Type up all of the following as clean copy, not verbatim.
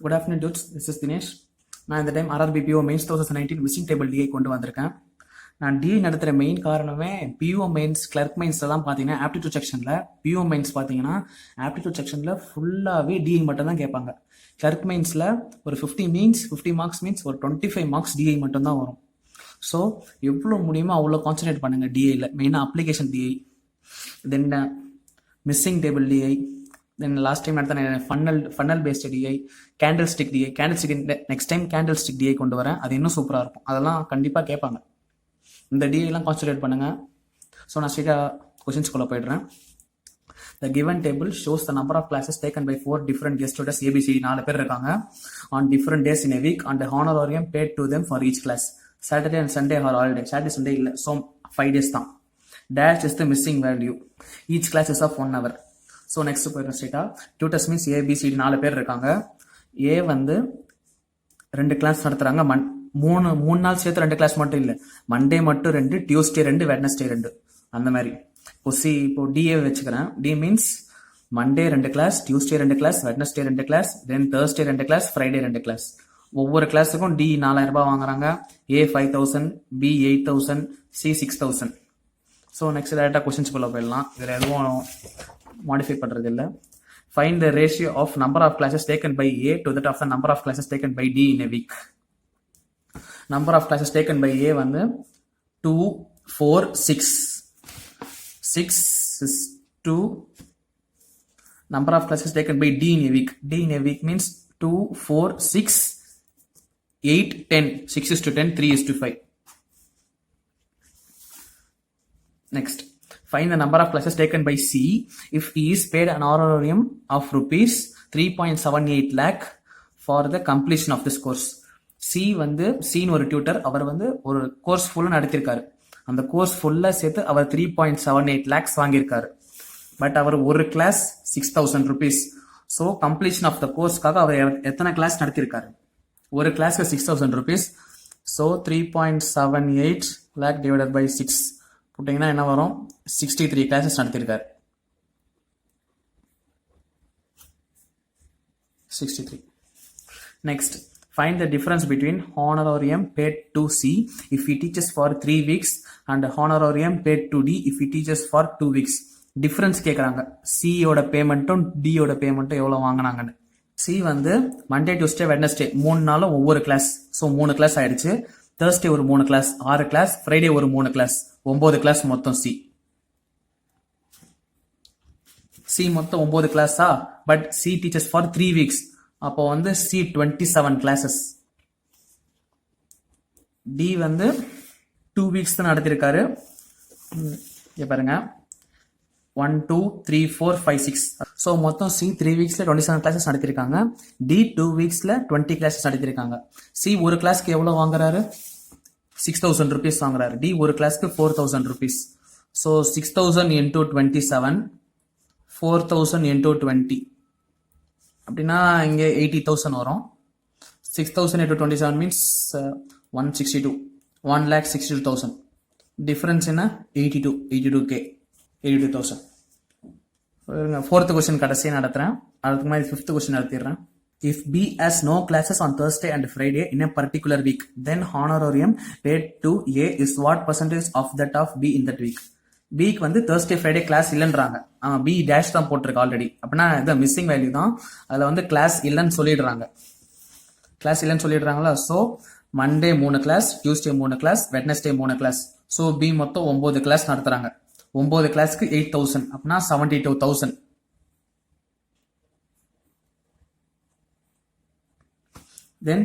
Good afternoon dudes, this is Dinesh. நான் இந்த time RRBPO mains 2019 missing table DI கொண்டு வந்திருக்கேன். நான் டிஐ நடத்துகிற மெயின் காரணமே பிஓ மெயின்ஸ், கிளர்க் மெயின்ஸில் தான் பார்த்தீங்கன்னா ஆப்டிடியூட் செக்ஷனில் பிஓ மெயின்ஸ் பார்த்தீங்கன்னா ஆப்டிடியூட் செக்ஷனில் ஃபுல்லாகவே டிஐ மட்டும் தான் கேட்பாங்க. கிளர்க் மெயின்ஸில் ஒரு 50 மார்க்ஸ் மீன்ஸ் ஒரு 25 மார்க்ஸ் டிஐ மட்டும் தான் வரும். ஸோ எவ்வளோ முடியுமோ அவ்வளோ கான்சன்ட்ரேட் பண்ணுங்கள் டிஐயில், மெயினாக application DI, then missing table DI, then last time நடத்த funnel based DI, candlestick next time candlestick DI கொண்டு வரேன். அது இன்னும் சூப்பராக இருக்கும். அதெல்லாம் கண்டிப்பாக கேட்பாங்க. இந்த டிஐலாம் கான்சன்ட்ரேட் பண்ணுங்கள். ஸோ நான் ஸ்ட்ரெயிட்டாக கொஷின்ஸ்குள்ளே போய்ட்றேன். The given table shows the number of classes taken by 4 different guest tutors ABCD 4 பேர் இருக்காங்க on different days in a week and the honorarium paid to them for each class. Saturday and Sunday are holiday. Saturday Sunday இல்லை, so 5 days தான். Dash is the missing value. Each class is of 1 hour. So next போயிடும் ஸ்ட்ரெயிட்டாக. Tutors means ABCD 4 பேர் இருக்காங்க. ஏ வந்து 2 class நடத்துகிறாங்க. மூணு நாள் சேர்த்து 2 கிளாஸ் மட்டும் இல்லை, மண்டே மட்டும் 2, டியூஸ்டே 2, வெட்னஸ்டே 2, அந்த மாதிரி. இப்போ டிஏ வச்சுக்கிறேன். D means Monday 2 class, Tuesday 2 class, Wednesday 2 class, then Thursday 2 class, Friday 2 class. ஒவ்வொரு கிளாஸுக்கும் டி 4000 ரூபாய் வாங்குறாங்க. A 5000, B 8000, C 6000. So next டேரெக்டாக கொஸ்டின்ஸ்குள்ளே போயிடலாம். இதில் எதுவும் மாடிஃபை பண்ணுறது இல்லை. Find the ratio of number of classes taken by A to that of the number of classes taken by D in a week. Number of classes taken by ஏ வந்து 2, 4, 6. 6 is 2. Number of classes taken by D in a week. D in a week means 2, 4, 6, 8, 10. 6:10, 3:5. Next, find the number of classes taken by C if he is paid an honorarium of rupees 3.78 lakh for the completion of this course. C வந்து scene ஒரு tutor, அவர் வந்து ஒரு course ஃபுல்லாக நடத்திருக்காரு. அந்த course ஃபுல்லாக சேர்த்து அவர் 3.78 lakhs வாங்கியிருக்காரு. But அவர் ஒரு class 6000 rupees. So completion of the கோர்ஸ்க்காக அவர் எத்தனை கிளாஸ் நடத்திருக்காரு? ஒரு கிளாஸ்க்கு 6000 rupees. So 3.78 lakh divided by 6 போட்டிங்கன்னா என்ன வரும்? 63 கிளாஸஸ் நடத்திருக்காரு. 63. Next, find the difference between honorarium paid to C if he teaches for 3 weeks and honorarium paid to D if he teaches for 2 weeks. Difference கேட்குறாங்க. சியோட பேமெண்ட்டும் டியோட பேமெண்ட்டும் எவ்வளோ வாங்கினாங்கன்னு. C வந்து Monday, Tuesday, Wednesday 3 நாளும் ஒவ்வொரு கிளாஸ். ஸோ 3 கிளாஸ் ஆயிடுச்சு. Thursday ஒரு 3 class, 6 class. Friday ஒரு 3 class, 9 class மொத்தம். சி மொத்தம் 9 கிளாஸா? But see teachers for 3 weeks. அப்போ வந்து சி 27 கிளாஸஸ். டி வந்து 2 weeks தான் நடத்திருக்காரு. பாருங்க, 1, 2, 3, 4, 5, 6. ஸோ மொத்தம் சி 3 weeksல 27 கிளாஸஸ் நடத்திருக்காங்க. டி 2 weeksல 20 கிளாஸஸ் நடத்திருக்காங்க. சி ஒரு கிளாஸ்க்கு எவ்வளோ வாங்குறாரு? 6000 rupees வாங்குறாரு. டி ஒரு கிளாஸ்க்கு 4000 rupees. ஸோ 6000 into 27, 4000 into 20 அப்படின்னா இங்கே 80,000 வரும். 6000 into 27 means 162, 1,62,000. டிஃபரன்ஸ் என்ன? 82K, 82,000. ஃபோர்த் கொஸ்டின் கடைசியாக நடத்துகிறேன். அதுக்கு மாதிரி 5th கொஸ்டின் நடத்திடுறேன். If B has no classes on Thursday and Friday in a particular week, then honorarium paid to A is what percentage of that of B in that week? பிக்கு வந்து Thursday, Friday class இல்லைன்றாங்க. B dash தான் போட்டிருக்கு already. அப்படின்னா இது missing value தான். அதில் வந்து கிளாஸ் இல்லைன்னு சொல்லிடுறாங்க. So Monday 3 class, Tuesday 3 class, Wednesday 3 class. So பி மொத்தம் 9 கிளாஸ் நடத்துறாங்க. 9 கிளாஸ்க்கு 8000 அப்படின்னா 72,000. தென்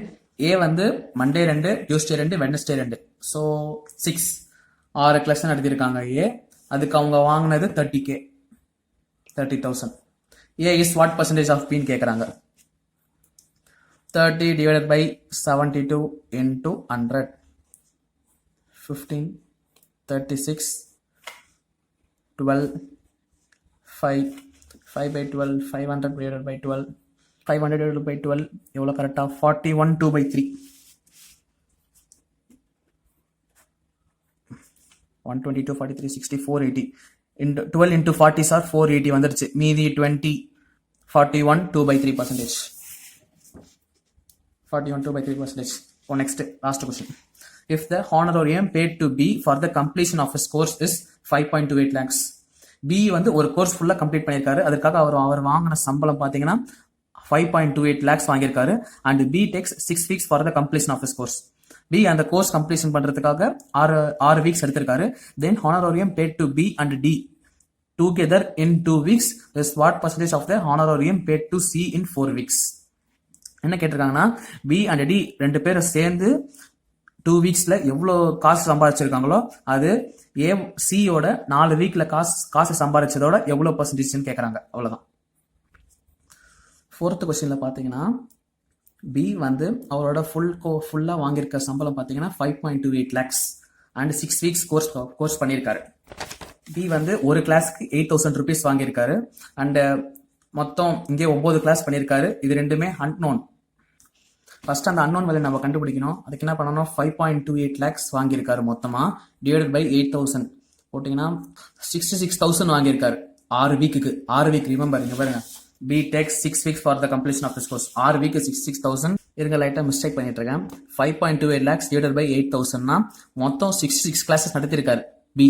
ஏ வந்து Monday 2, Tuesday 2, Wednesday 2. So 6 class நடத்திருக்காங்க ஏ. அதுக்கு அவங்க வாங்கினது 30K, 30,000. A is what percentage of பின்னு கேட்குறாங்க. 30 divided by 72 into 100, 15, 36, 12, 5 by 12, 500 divided by 12, 500 divided by 12 எவ்வளோ கரெக்டாக? 41, 2/3. 122, 43, 60, 480. 12 into 40s are 480 வந்துருச்சு. மீதி 20, 41, 2/3%. 41 2 by 3%. Oh, next, last question. If the honorarium paid to B for the completion of his course is 5.28 lakhs. B வந்து ஒரு course ஃபுல்லா complete பண்ணியிருக்காரு. அதுக்காக அவர் வாங்கின சம்பளம் பார்த்தீங்கன்னா 5.28 lakhs வாங்கியிருக்காரு. And B takes 6 weeks for the completion of his course. B அந்த கோர்ஸ் கம்ப்ளீஷன் பண்றதுக்காக 6 weeks எடுத்திருக்காரு. Then honorarium paid to B and D together in 2 weeks is what percentage of the honorarium paid to C in 4 weeks? என்ன கேட்டிருக்காங்கன்னா B and D ரெண்டு பேரும் சேர்ந்து 2 வீக்ஸ்ல எவ்வளவு காசு சம்பாதிச்சிருக்காங்களோ அது சியோட 4 வீக்ல காசு சம்பாதிச்சதோட எவ்வளவு பர்சன்டேஜ் கேட்கறாங்க. அவ்வளவுதான். 4th கொஸ்டின்ல பாத்தீங்கன்னா பி வந்து அவரோட ஃபுல்லா வாங்கியிருக்க சம்பளம் பாத்தீங்கன்னா 5.28 lakhs அண்ட் 6 வீக்ஸ் கோர்ஸ் பண்ணியிருக்காரு. பி வந்து ஒரு கிளாஸ்க்கு 8,000 rupees வாங்கியிருக்காரு. அண்ட் மொத்தம் இங்கே 9 கிளாஸ் பண்ணியிருக்காரு. இது ரெண்டுமே அன்னோன். ஃபர்ஸ்ட் அந்த அன்னோன் வேல்யூ நம்ம கண்டுபிடிக்கணும். அதுக்கு என்ன பண்ணணும், 5.28 lakhs வாங்கியிருக்காரு மொத்தமா, டிவைடட் பை 8,000 போட்டீங்கன்னா 66,000 வாங்கியிருக்காரு 6 வீக். ரிமெம்பர் இங்க பாருங்க, B takes 6 weeks for the completion of this course. 6 week 66,000. இருங்க, லைட்டா மிஸ்டேக் பண்ணிட்டு இருக்கேன். 5.28 lakhs divided by 8,000 மொத்தம் 66 கிளாஸஸ் நடத்திருக்காரு B.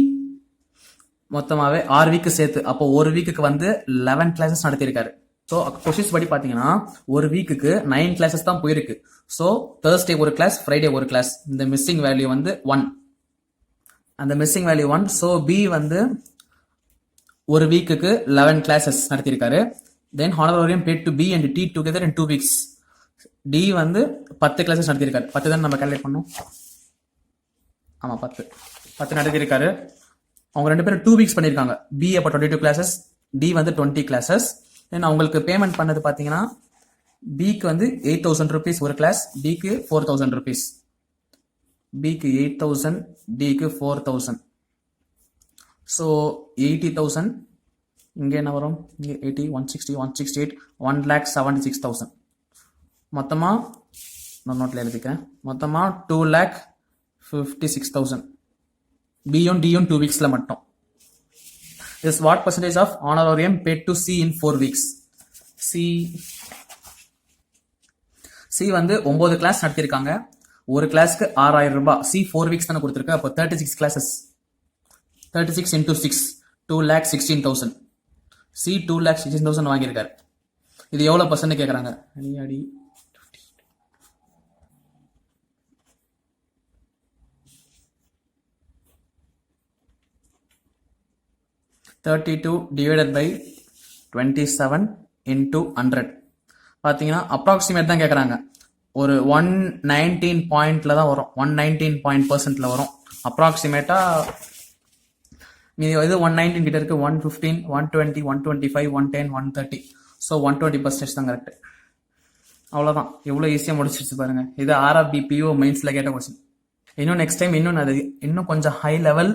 மொத்தமாவே 6 வீக்கு சேர்த்து. அப்போ ஒரு வீக்குக்கு வந்து 11 கிளாஸஸ் நடத்திருக்காரு. ஸோ கொஸ்டின்ஸ் படி பார்த்தீங்கன்னா ஒரு வீக்குக்கு 9 கிளாஸஸ் தான் போயிருக்கு. ஸோ தேர்ஸ்டே ஒரு கிளாஸ், ஃப்ரைடே ஒரு கிளாஸ். இந்த மிஸ்ஸிங் வேல்யூ வந்து 1. அந்த மிஸ்ஸிங் வேல்யூ 1. ஸோ B வந்து ஒரு வீக்குக்கு 11 கிளாஸஸ் நடத்திருக்காரு. Then honorarium paid to B and T together in 2 weeks. D வந்து 10 கிளாஸஸ் நடத்திருக்காரு. 10 தான் நம்ம கால்குலேட் பண்ணோம். ஆமா 10 நடத்திருக்காரு. அவங்க ரெண்டு பேரும் 2 வீக்ஸ் பண்ணிருக்காங்க. B அப்போ 22 கிளாஸஸ், D வந்து 20 கிளாஸஸ். தென் அவங்களுக்கு பேமெண்ட் பண்ணது பாத்தீங்கன்னா பிக்கு வந்து 8,000 rupees ஒரு கிளாஸ், டிக்கு 4,000 rupees. பிக்கு 8,000, டிக்கு 4,000. ஸோ 80,000. இங்க என்ன வரும், இங்க 80, 160, 168, 1,76,000. மொத்தமா நான் நோட்ல எழுதிக்கிறேன். மொத்தமா 2,56,000. பியும் டியும் 2 வீக்ஸ்ல மட்டும். is what percentage of honorarium paid to C in 4 weeks? C வந்து 9 கிளாஸ் நடத்திருக்காங்க. ஒரு கிளாஸ்க்கு 6,000 ரூபாய். C 4 வீக்ஸ் தானே கொடுத்திருக்கு. அப்போ 36 கிளாஸஸ். 36 into 6 2,16,000. C 2,16,000 வாங்கியிருக்காரு. இது எவ்வளவு பர்சன்ட் கேக்குறாங்க? 32 divided by 27 into 100. பாத்தீங்கன்னா அப்ராக்சிமேட் தான் கேக்குறாங்க. ஒரு 119 பாயிண்ட்ல தான் வரும். 119% வரும் அப்ராக்சிமேட்டா. இது 119 கிட்ட இருக்கு. 115, 120, 125, 110, 130. ஸோ 120% தான் கரெக்ட். அவ்வளவுதான். எவ்வளவு ஈஸியா முடிச்சிருச்சு பாருங்க. இது RRBPO மெயின்ஸ்ல கேட்ட கொஸ்டின். இன்னும் நெக்ஸ்ட் டைம் இன்னும் கொஞ்சம் high level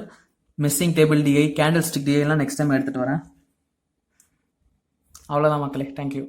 missing table DI, candlestick DI எல்லாம் நெக்ஸ்ட் டைம் எடுத்துட்டு வரேன். அவ்வளவுதான் மக்களே. தேங்க்யூ.